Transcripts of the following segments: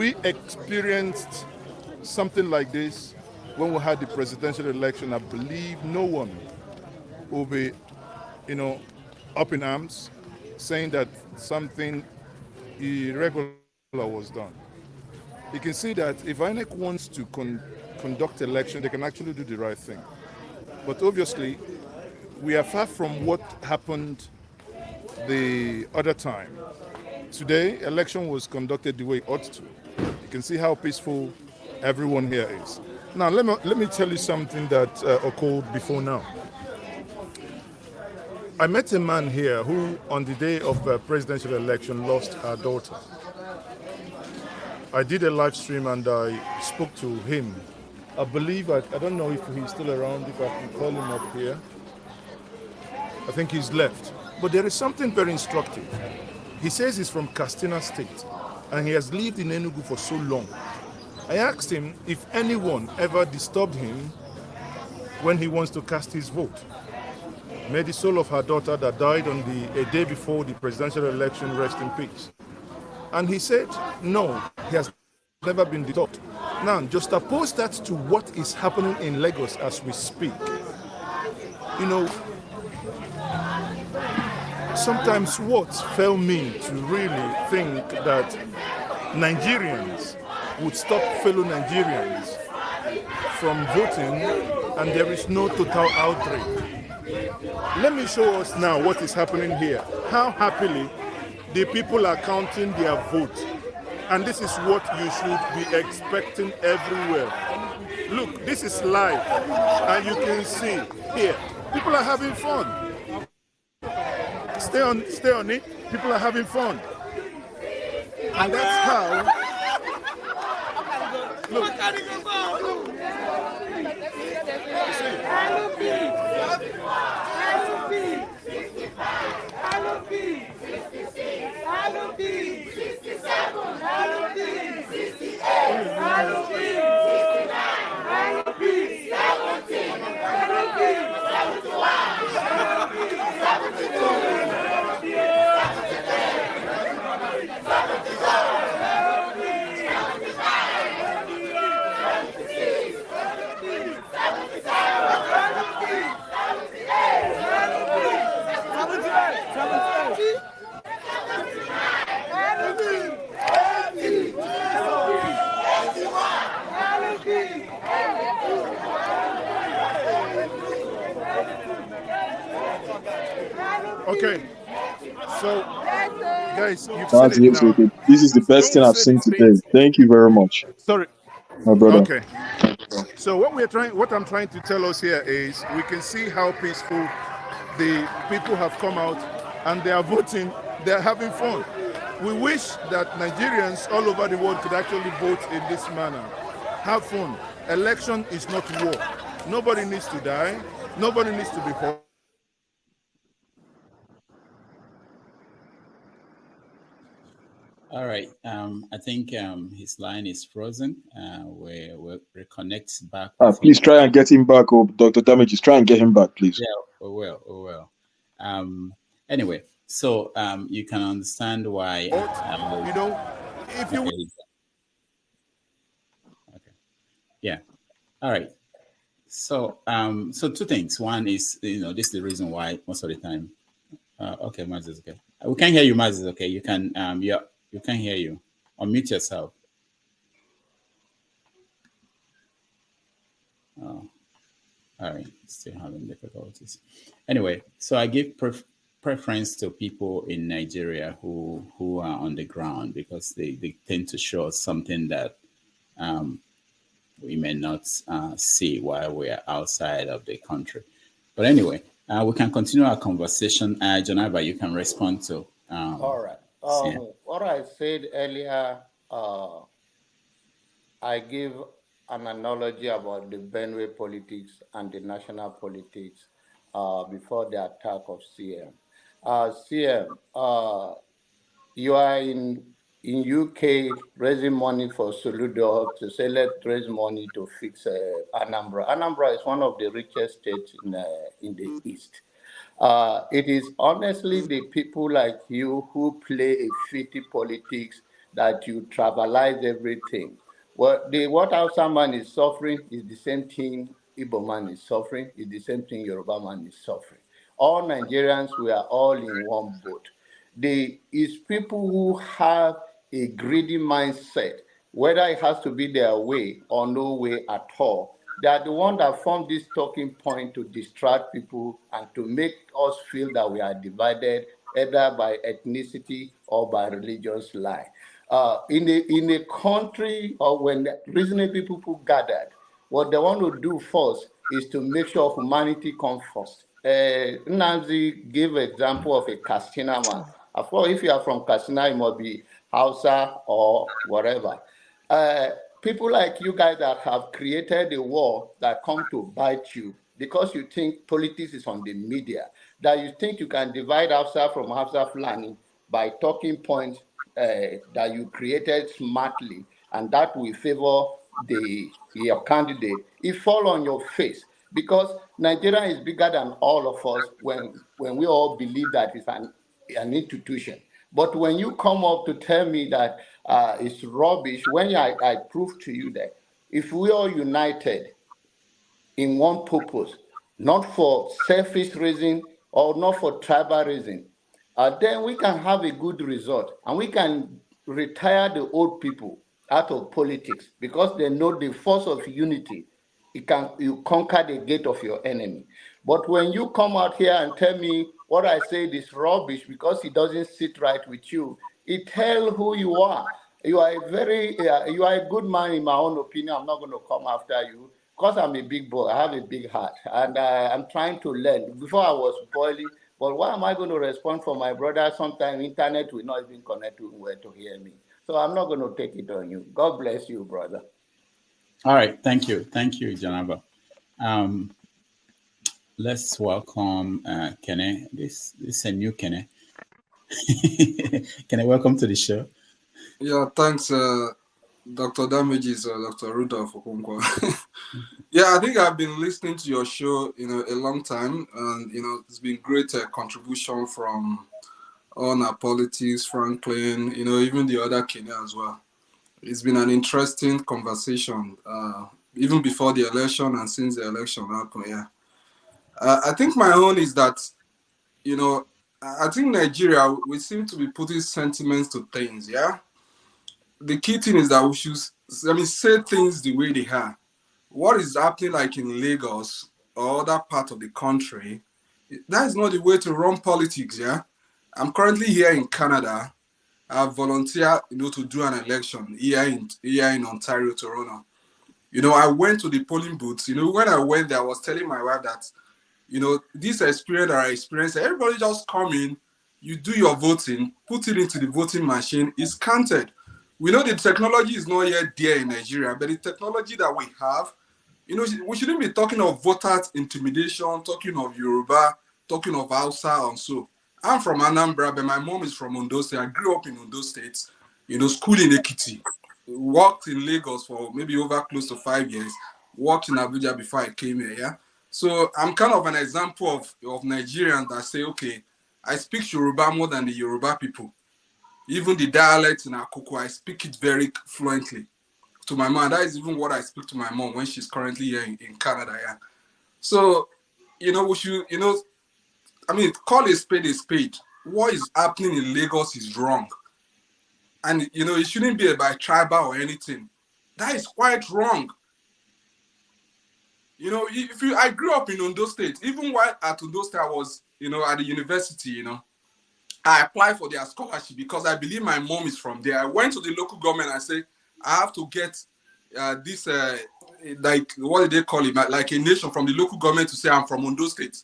we experienced something like this when we had the presidential election, I believe no one will be, up in arms saying that something irregular was done. You can see that if INEC wants to conduct election, they can actually do the right thing. But obviously, we are far from what happened the other time. Today, election was conducted the way it ought to. You can see how peaceful everyone here is. Now, let me tell you something that occurred before now. I met a man here who, on the day of the presidential election, lost her daughter. I did a live stream and I spoke to him. I believe, I don't know if he's still around, if I can call him up here. I think he's left. But there is something very instructive. He says he's from Katsina State and he has lived in Enugu for so long. I asked him if anyone ever disturbed him when he wants to cast his vote. May the soul of her daughter that died on a day before the presidential election rest in peace. And he said, no, he has never been disturbed. Now, just oppose that to what is happening in Lagos as we speak. Sometimes what failed me to really think that Nigerians would stop fellow Nigerians from voting and there is no total outrage. Let me show us now what is happening here. How happily the people are counting their vote. And this is what you should be expecting everywhere. Look, this is live. And you can see here, people are having fun. Stay on it. People are having fun. And that's how. Look. Okay, so guys, you've Mazi seen it now. This is the best thing I've seen today. Thank you very much. Sorry, my brother. Okay. So what I'm trying to tell us here is we can see how peaceful the people have come out and they are voting. They are having fun. We wish that Nigerians all over the world could actually vote in this manner. Have fun. Election is not war. Nobody needs to die. Nobody needs to be hurt. All right. I think his line is frozen. We'll reconnect back. Please try and get him back, Dr. Damages. Try and get him back, please. Yeah, we will. Anyway, so you can understand why. If you. Okay. Yeah. All right. So, so two things. One is, this is the reason why most of the time. Okay, Mazi is okay. We can hear you, Mazi. Okay, you can. You can hear you. Unmute yourself. Oh, all right. Still having difficulties. Anyway, so I give preference to people in Nigeria who are on the ground because they tend to show us something that we may not see while we are outside of the country. But anyway, we can continue our conversation. Janaba, you can respond to. All right. What I said earlier, I give an analogy about the Benue politics and the national politics before the attack of CM. CM, you are in UK raising money for Soludo to say let's raise money to fix Anambra. Anambra is one of the richest states in the East. It is honestly the people like you who play a fitty politics that you trivialize everything. What Hausa man is suffering is the same thing Igbo man is suffering, is the same thing Yoruba man is suffering. All Nigerians, we are all in one boat. It's people who have a greedy mindset, whether it has to be their way or no way at all. They are the one that form this talking point to distract people and to make us feel that we are divided either by ethnicity or by religious line. In a country or when reasonable people gathered, what they want to do first is to make sure humanity comes first. Nnamdi gave an example of a Katsina man. Of course, if you are from Katsina, it must be Hausa or whatever. Uh, People like you guys that have created a war that come to bite you because you think politics is on the media, that you think you can divide Hausa from Hausa Fulani by talking points that you created smartly, and that will favor your candidate. It fall on your face because Nigeria is bigger than all of us when we all believe that it's an institution. But when you come up to tell me that it's rubbish, when I prove to you that if we are united in one purpose, not for selfish reason or not for tribal reason, then we can have a good result and we can retire the old people out of politics because they know the force of unity. You conquer the gate of your enemy. But when you come out here and tell me what I said is rubbish because it doesn't sit right with you, it tell who you are. You are a good man in my own opinion. I'm not going to come after you because I'm a big boy. I have a big heart, and I'm trying to learn. Before I was boiling, but why am I going to respond for my brother? Sometimes internet will not even connect to where to hear me. So I'm not going to take it on you. God bless you, brother. All right, thank you, Janaba. Um, let's welcome Kene. This is a new Kene. Kene, welcome to the show. Yeah, thanks, Dr. Damages, Dr. Rudolph Okonkwo. Yeah, I think I've been listening to your show, a long time, and it's been great contribution from on politics, Franklin, even the other Kenya as well. It's been an interesting conversation, even before the election and since the election happened. Yeah, I think my own is that, I think Nigeria, we seem to be putting sentiments to things. Yeah, the key thing is that we should, say things the way they are. What is happening like in Lagos or other part of the country, that is not the way to run politics. Yeah, I'm currently here in Canada. I volunteered, to do an election here in Ontario, Toronto. I went to the polling booths. When I went there, I was telling my wife that, this experience that I experienced, everybody just come in, you do your voting, put it into the voting machine, it's counted. We know the technology is not yet there in Nigeria, but the technology that we have, we shouldn't be talking of voters intimidation, talking of Yoruba, talking of Hausa and so. I'm from Anambra, but my mom is from Ondo State. I grew up in Ondo State, school in Ekiti, worked in Lagos for maybe over close to 5 years, worked in Abuja before I came here, yeah? So I'm kind of an example of Nigerians that say, okay, I speak Yoruba more than the Yoruba people. Even the dialect in Akoko, I speak it very fluently. To my mom, that is even what I speak to my mom when she's currently here in Canada, yeah? So, we should, call a spade a spade. What is happening in Lagos is wrong. And, it shouldn't be about tribal or anything. That is quite wrong. I grew up in Ondo State. Even while at Ondo State, I was, at the university, I applied for their scholarship because I believe my mom is from there. I went to the local government and said, I have to get this, like, what do they call it? Like a nation from the local government to say I'm from Ondo State.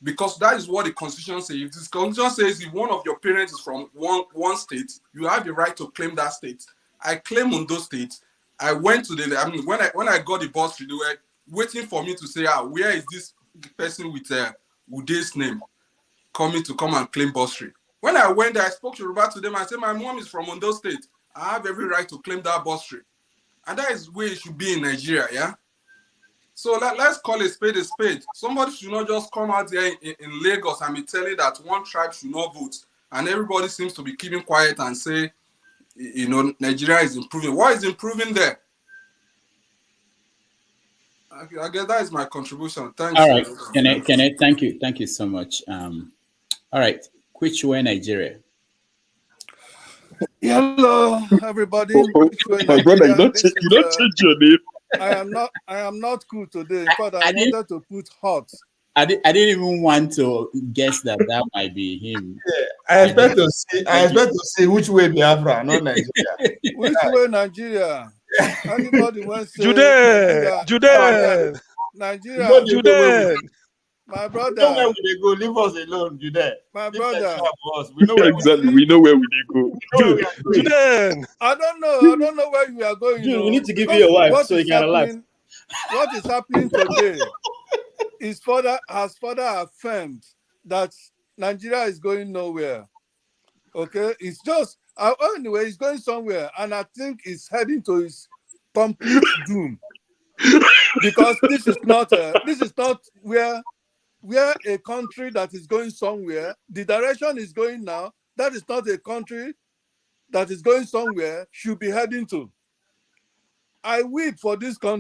Because that is what the constitution says. If the constitution says if one of your parents is from one state, you have the right to claim that state. I claim Ondo State. I went to when I got the bus, they were waiting for me to say, where is this person with Ude's name coming to come and claim bursary? When I went there, I spoke Yoruba to them. I said, my mom is from Ondo State. I have every right to claim that bursary. And that is where it should be in Nigeria, yeah? So let's call a spade a spade. Somebody should not just come out there in Lagos and be telling that one tribe should not vote. And everybody seems to be keeping quiet and say, you know, Nigeria is improving. What is improving there? I guess that is my contribution. Thanks. All right. Can I thank you so much. All right. Kwichue, Nigeria. Hello, everybody. My brother, you don't change your name. I am not cool today. In fact, I wanted to put hot. I didn't even want to guess that might be him. Yeah, I expect to see which way Biafra, not Nigeria. Which way Nigeria? Anybody wants to Jude. Nigeria. My brother. We know where we go. Leave us alone, Jude. My brother. We know where exactly. We know where we go. Jude. I don't know where you are going. Jude, we need to give you a wife so you can relax. What is happening today has further affirmed that Nigeria is going nowhere. Okay, it's just anyway, it's going somewhere, and I think it's heading to its complete doom. Because this is not where a country that is going somewhere, the direction is going now, that is not a country that is going somewhere should be heading to. I weep for this country.